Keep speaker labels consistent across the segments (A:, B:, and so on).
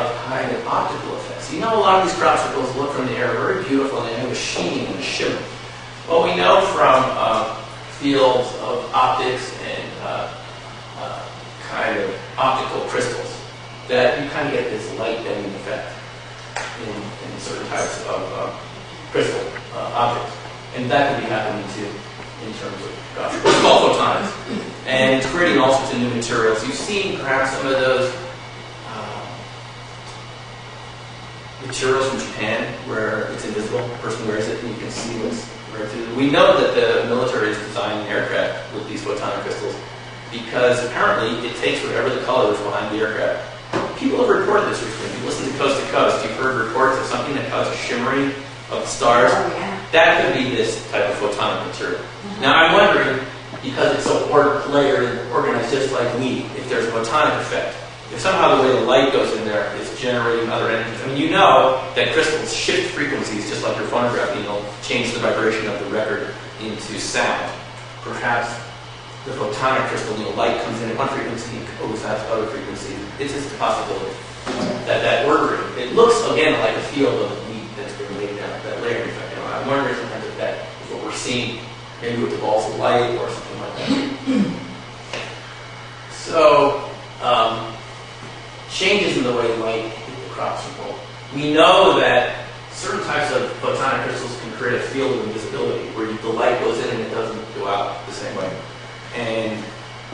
A: of kind of optical effects. You know, a lot of these crop circles look from the air very beautiful, and they have a sheen and a shimmer. Well, we know from fields of optics and kind of optical crystals that you kind of get this light bending effect in certain types of crystal objects. And that can be happening too in terms of crop circles. It's called photonics. And it's creating all sorts of new materials. You've seen perhaps some of those materials from Japan where it's invisible. The person wears it and you can see what's right through it. We know that the military is designing aircraft with these photonic crystals because apparently it takes whatever the color is behind the aircraft. People have reported this recently. If you listen to Coast, you've heard reports of something that causes shimmering of the stars.
B: Oh, yeah.
A: That could be this type of photonic material. Now I'm wondering, because it's so layered and organized just like we, if there's a photonic effect. If somehow the way the light goes in there is generating other energies. I mean, you know that crystals shift frequencies just like your phonograph needle, change the vibration of the record into sound. Perhaps the photonic crystal needle light comes in at one frequency and goes out to other frequencies. It's just a possibility. That ordering, it looks again like a field of wheat that's been laid down, that layering effect. You know, I'm wondering sometimes if that is what we're seeing, maybe with the balls of light or something like that. So, changes in the way light hit the crop circle. We know that certain types of photonic crystals can create a field of invisibility where the light goes in and it doesn't go out the same way. And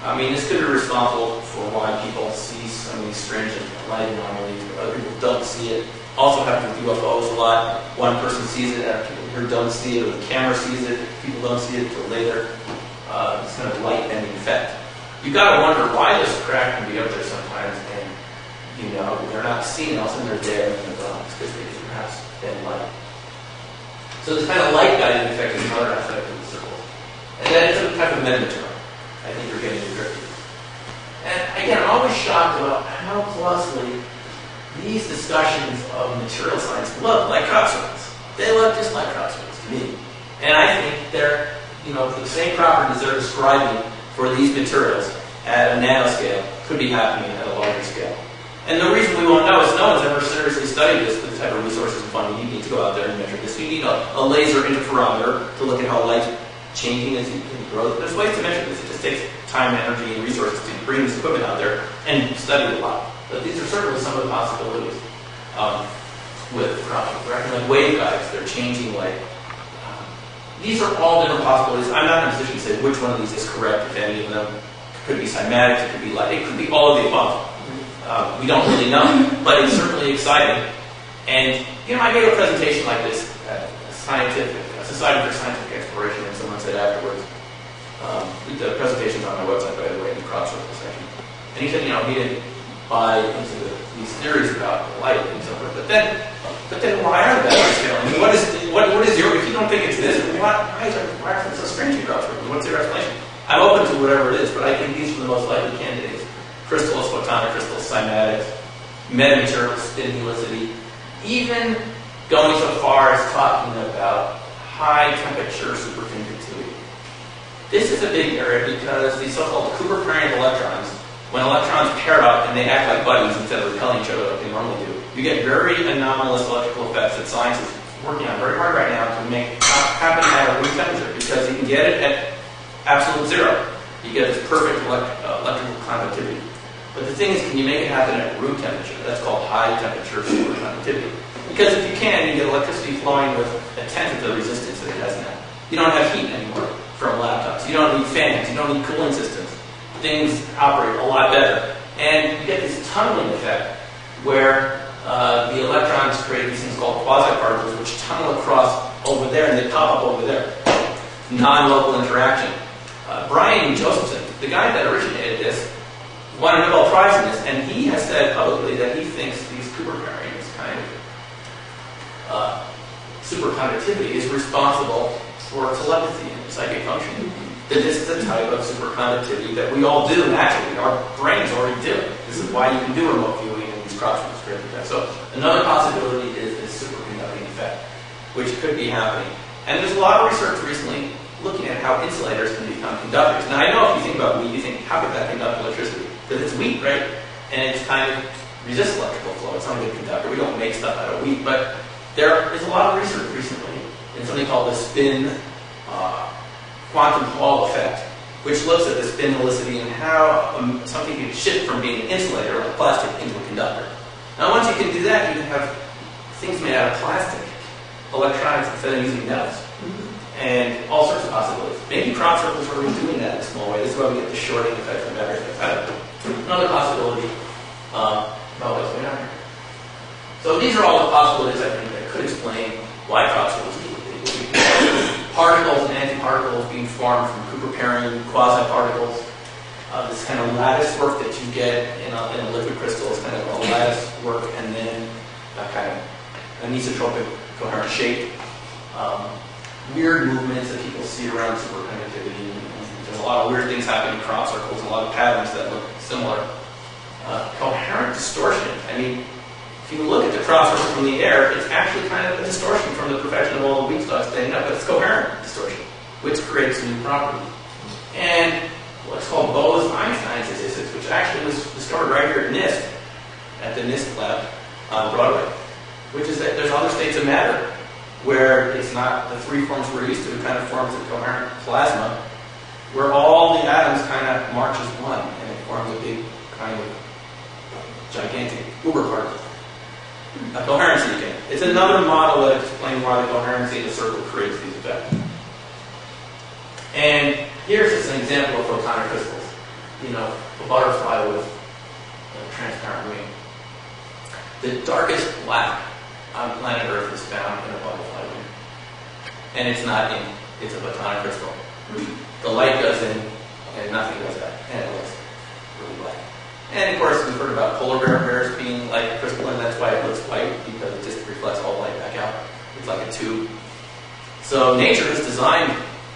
A: I mean, this could be responsible for why people see some of these strange light anomalies, but other people don't see it. Also happens with UFOs a lot. One person sees it, other people here don't see it, or the camera sees it, people don't see it until later. It's kind of light bending effect. You got to wonder why this crack can be up there sometimes, and you know they're not seen. All of a sudden they're there, and they're gone. It's because they perhaps bend light. So this kind of light guiding effect is another aspect of the circle, and that is a type of metamaterial. I think you're getting the drift. And again, I'm always shocked about how closely these discussions of material science look like crop circles. They look just like crop circles to me. And I think they're, the same properties they're describing for these materials at a nanoscale could be happening at a larger scale. And the reason we won't know is no one's ever seriously studied this with the type of resources and funding you need to go out there and measure this. You need a laser interferometer to look at how light's changing as you grow. There's ways to measure this. It just takes time, energy, and resources to bring this equipment out there and study it a lot. But these are certainly some of the possibilities with crop circles. They're acting like waveguides. They're changing light. These are all different possibilities. I'm not in a position to say which one of these is correct, if any of them. It could be cymatics, it could be light, it could be all of the above. We don't really know, but it's certainly exciting. And, I gave a presentation like this at a Society for Scientific Exploration, and someone said afterwards, the presentation's on my website, by the way, in the crop circle section. And he said, he didn't buy into these theories about light and so forth. But then why are they scale? I mean, what is your, if you don't think it's this, why is it so strange in crop circles? What's your explanation? I'm open to whatever it is, but I think these are the most likely candidates. Crystals, photonic crystals, cymatics, metamaterials, spin-helicity, even going so far as talking about high-temperature superconductivity. This is a big area because these so-called Cooper pairing of electrons, when electrons pair up and they act like buddies instead of repelling each other like they normally do, you get very anomalous electrical effects that science is working on very hard right now to make happen at a room temperature, because you can get it at absolute zero. You get this perfect electrical conductivity. But the thing is, can you make it happen at room temperature? That's called high-temperature superconductivity. Because if you can, you get electricity flowing with a tenth of the resistance that it has now. You don't have heat anymore from laptops. You don't need fans. You don't need cooling systems. Things operate a lot better. And you get this tunneling effect where the electrons create these things called quasi-particles, which tunnel across over there and they pop up over there. Non-local interaction. Brian Josephson, the guy that originated this, won a Nobel Prize in this, and he has said publicly that he thinks these Cooper pairings kind of superconductivity is responsible for telepathy and psychic functioning. That this is a type of superconductivity that we all do naturally. Our brains already do it. This is why you can do remote viewing and these crop circles. So another possibility is this superconducting effect, which could be happening. And there's a lot of research recently looking at how insulators can become conductors. Now I know if you think about wheat, you think, how could that conduct electricity? Because it's wheat, right? And it's kind of resists electrical flow. It's not a good conductor. We don't make stuff out of wheat, but there is a lot of research recently in something called the spin quantum Hall effect, which looks at the spinelessity and how something can shift from being an insulator, like plastic, into a conductor. Now, once you can do that, you can have things made out of plastic, electronics, instead of using metals, and all sorts of possibilities. Maybe crop circles are really doing that in a small way. This is why we get the shorting effect from everything. Another possibility about what's going on here. So these are all the possibilities, I think, that could explain why crop circles do what they do. Particles and antiparticles being formed from Cooper pairing, quasi-particles. This kind of lattice work that you get in a liquid crystal is kind of a lattice work, and then a kind of anisotropic coherent shape. Weird movements that people see around superconductivity. There's a lot of weird things happening in crop circles, a lot of patterns that look similar. Coherent distortion. I mean, if you look at the crop circle from the air, it's actually kind of a distortion from the perfection of all the wheat stocks standing up, but it's coherent distortion, which creates a new property. And what's called Bose-Einstein statistics, which actually was discovered right here at NIST, at the NIST lab on Broadway, which is that there's other states of matter where it's not the three forms we're used to, it kind of forms a coherent plasma, where all the atoms kind of march as one, and it forms a big kind of gigantic uber particle. A coherency again. It's another model that explains why the coherency of the circle creates these effects. And here's just an example of photonic crystals. You know, a butterfly with a transparent wing. The darkest black on planet Earth is found in a butterfly wing. And it's not ink, it's a photonic crystal. The light goes in and nothing goes out, and it looks really black. And of course, we've heard about polar bears being like crystalline, that's why it looks white, because it just reflects all the light back out. It's like a tube. So nature has designed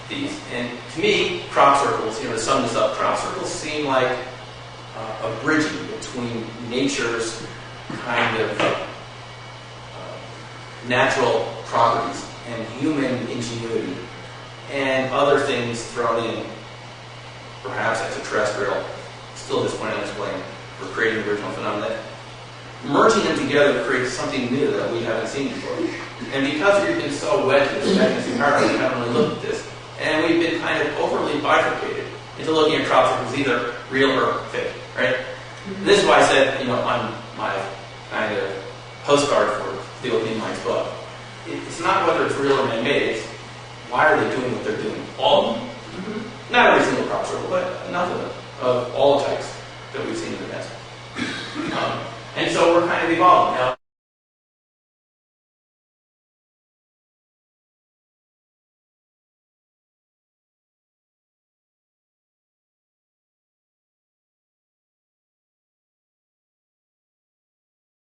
A: these, and to me, crop circles, to sum this up, crop circles seem like a bridging between nature's kind of natural properties and human ingenuity and other things thrown in, perhaps extraterrestrial, still at this point unexplained, for creating the original phenomenon. Merging them together creates something new that we haven't seen before. And because we've been so wed to this magnetic paradigm, we haven't really looked at this. And we've been kind of overly bifurcated into looking at crop circles either real or fake, right? And this is why I said, on my kind of postcard for the Opening Minds book, it's not whether it's real or man-made, it's why are they doing what they're doing? All of them. Not every single crop circle, but enough of them, of all types that we've seen in the past. And so we're kind of evolving now.